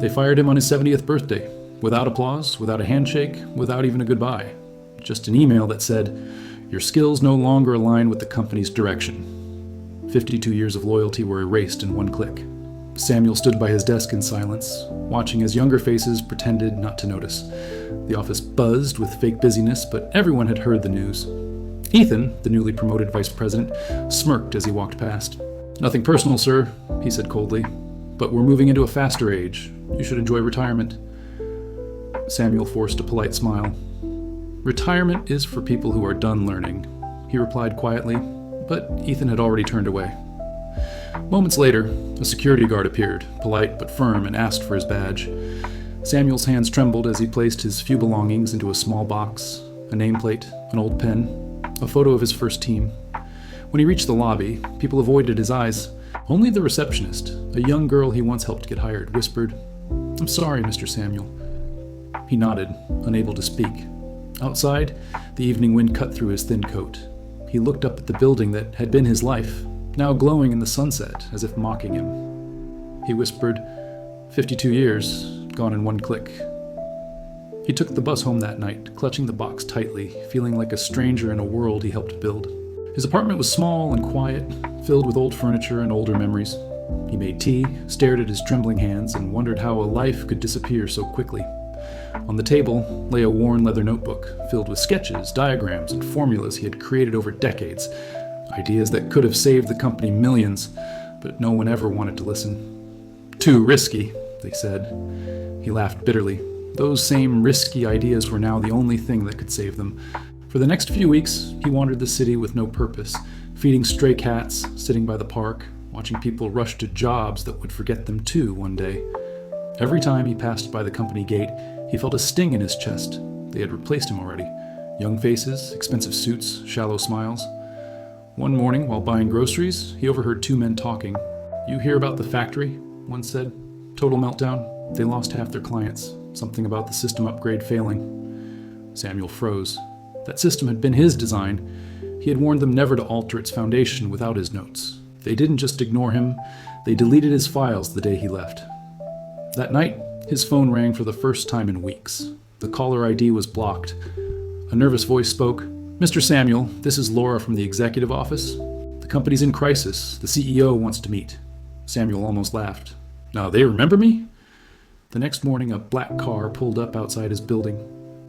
They fired him on his 70th birthday, without applause, without a handshake, without even a goodbye. Just an email that said, "Your skills no longer align with the company's direction." 52 years of loyalty were erased in one click. Samuel stood by his desk in silence, watching as younger faces pretended not to notice. The office buzzed with fake busyness, but everyone had heard the news. Ethan, the newly promoted vice president, smirked as he walked past. "Nothing personal, sir," he said coldly, "but we're moving into a faster age. You should enjoy retirement." Samuel forced a polite smile. "Retirement is for people who are done learning," he replied quietly, but Ethan had already turned away. Moments later, a security guard appeared, polite but firm, and asked for his badge. Samuel's hands trembled as he placed his few belongings into a small box, a nameplate, an old pen, a photo of his first team. When he reached the lobby, people avoided his eyes. Only the receptionist, a young girl he once helped get hired, whispered, "I'm sorry, Mr. Samuel." He nodded, unable to speak. Outside, the evening wind cut through his thin coat. He looked up at the building that had been his life, now glowing in the sunset, as if mocking him. He whispered, 52 years, gone in one click. He took the bus home that night, clutching the box tightly, feeling like a stranger in a world he helped build. His apartment was small and quiet, filled with old furniture and older memories. He made tea, stared at his trembling hands, and wondered how a life could disappear so quickly. On the table lay a worn leather notebook, filled with sketches, diagrams, and formulas he had created over decades. Ideas that could have saved the company millions, but no one ever wanted to listen. "Too risky," they said. He laughed bitterly. Those same risky ideas were now the only thing that could save them. For the next few weeks, he wandered the city with no purpose, feeding stray cats, sitting by the park, watching people rush to jobs that would forget them too one day. Every time he passed by the company gate, he felt a sting in his chest. They had replaced him already. Young faces, expensive suits, shallow smiles. One morning, while buying groceries, he overheard two men talking. "You hear about the factory?" one said. "Total meltdown. They lost half their clients. Something about the system upgrade failing." Samuel froze. That system had been his design. He had warned them never to alter its foundation without his notes. They didn't just ignore him, they deleted his files the day he left. That night, his phone rang for the first time in weeks. The caller ID was blocked. A nervous voice spoke. "Mr. Samuel, this is Laura from the executive office. The company's in crisis. The CEO wants to meet." Samuel almost laughed. "Now they remember me?" The next morning, a black car pulled up outside his building.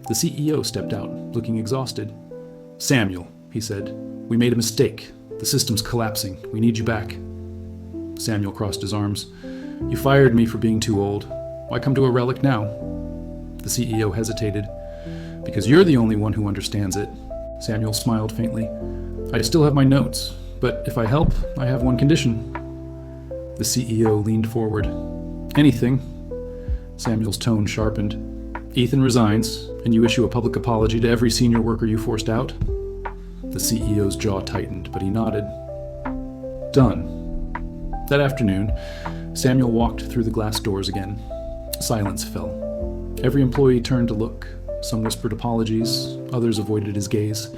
The CEO stepped out, looking exhausted. "Samuel," he said, "we made a mistake. The system's collapsing. We need you back." Samuel crossed his arms. "You fired me for being too old. Why come to a relic now?" The CEO hesitated. "Because you're the only one who understands it." Samuel smiled faintly. "I still have my notes, but if I help, I have one condition." The CEO leaned forward. "Anything." Samuel's tone sharpened. "Ethan resigns, and you issue a public apology to every senior worker you forced out?" The CEO's jaw tightened, but he nodded. "Done." That afternoon, Samuel walked through the glass doors again. Silence fell. Every employee turned to look. Some whispered apologies, others avoided his gaze.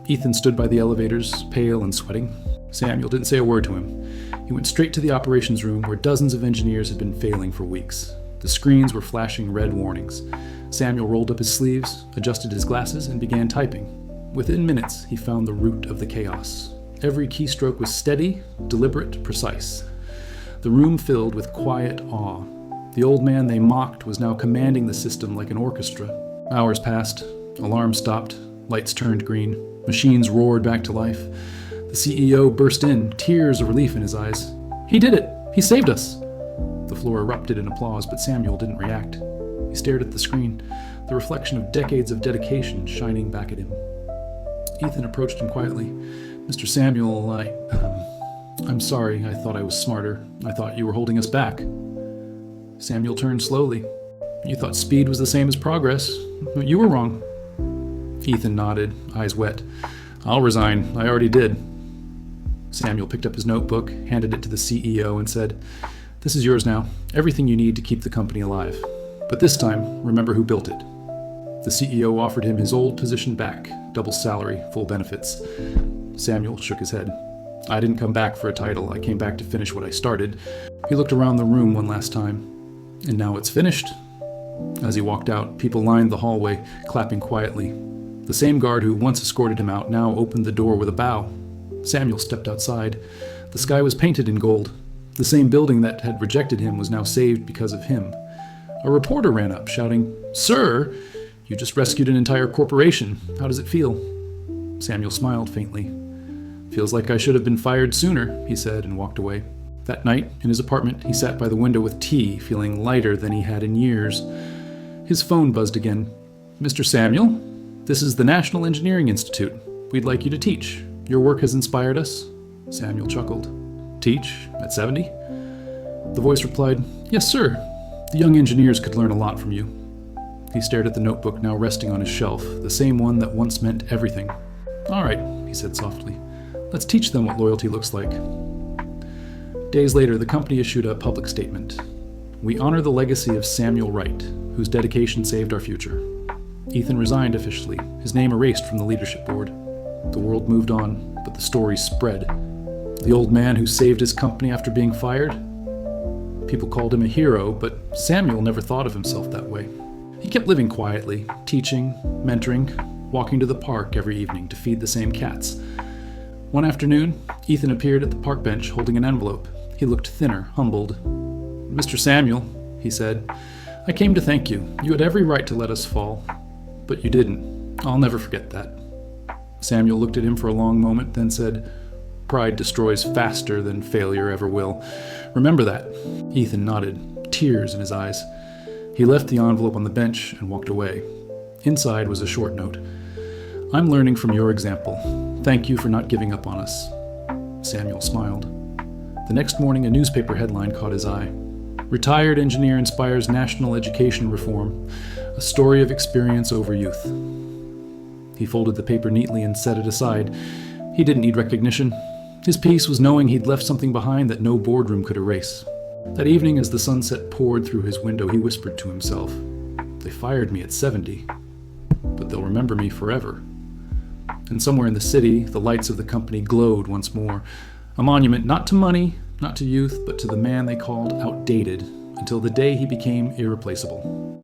Ethan stood by the elevators, pale and sweating. Samuel didn't say a word to him. He went straight to the operations room where dozens of engineers had been failing for weeks. The screens were flashing red warnings. Samuel rolled up his sleeves, adjusted his glasses, and began typing. Within minutes, he found the root of the chaos. Every keystroke was steady, deliberate, precise. The room filled with quiet awe. The old man they mocked was now commanding the system like an orchestra. Hours passed. Alarms stopped. Lights turned green. Machines roared back to life. The CEO burst in, tears of relief in his eyes. "He did it! He saved us!" The floor erupted in applause, but Samuel didn't react. He stared at the screen, the reflection of decades of dedication shining back at him. Ethan approached him quietly. "Mr. Samuel, I'm sorry. I thought I was smarter. I thought you were holding us back." Samuel turned slowly. "You thought speed was the same as progress. You were wrong." Ethan nodded, eyes wet. "I'll resign. I already did." Samuel picked up his notebook, handed it to the CEO, and said, "This is yours now. Everything you need to keep the company alive. But this time, remember who built it." The CEO offered him his old position back, double salary, full benefits. Samuel shook his head. "I didn't come back for a title. I came back to finish what I started." He looked around the room one last time. And now it's finished. As he walked out, people lined the hallway, clapping quietly. The same guard who once escorted him out now opened the door with a bow. Samuel stepped outside. The sky was painted in gold. The same building that had rejected him was now saved because of him. A reporter ran up, shouting, "Sir, you just rescued an entire corporation. How does it feel?" Samuel smiled faintly. "Feels like I should have been fired sooner," he said, and walked away. That night, in his apartment, he sat by the window with tea, feeling lighter than he had in years. His phone buzzed again. "Mr. Samuel, this is the National Engineering Institute. We'd like you to teach. Your work has inspired us." Samuel chuckled. "Teach? At 70? The voice replied, "Yes, sir. The young engineers could learn a lot from you." He stared at the notebook now resting on his shelf, the same one that once meant everything. "All right," he said softly. "Let's teach them what loyalty looks like." Days later, the company issued a public statement. "We honor the legacy of Samuel Wright, whose dedication saved our future." Ethan resigned officially, his name erased from the leadership board. The world moved on, but the story spread. The old man who saved his company after being fired? People called him a hero, but Samuel never thought of himself that way. He kept living quietly, teaching, mentoring, walking to the park every evening to feed the same cats. One afternoon, Ethan appeared at the park bench holding an envelope. He looked thinner, humbled. "Mr. Samuel," he said, "I came to thank you. You had every right to let us fall, but you didn't. I'll never forget that." Samuel looked at him for a long moment, then said, "Pride destroys faster than failure ever will. Remember that." Ethan nodded, tears in his eyes. He left the envelope on the bench and walked away. Inside was a short note. "I'm learning from your example. Thank you for not giving up on us." Samuel smiled. The next morning, a newspaper headline caught his eye. "Retired engineer inspires national education reform. A story of experience over youth." He folded the paper neatly and set it aside. He didn't need recognition. His peace was knowing he'd left something behind that no boardroom could erase. That evening, as the sunset poured through his window, he whispered to himself, "They fired me at 70, but they'll remember me forever." And somewhere in the city, the lights of the company glowed once more, a monument not to money, not to youth, but to the man they called outdated, until the day he became irreplaceable.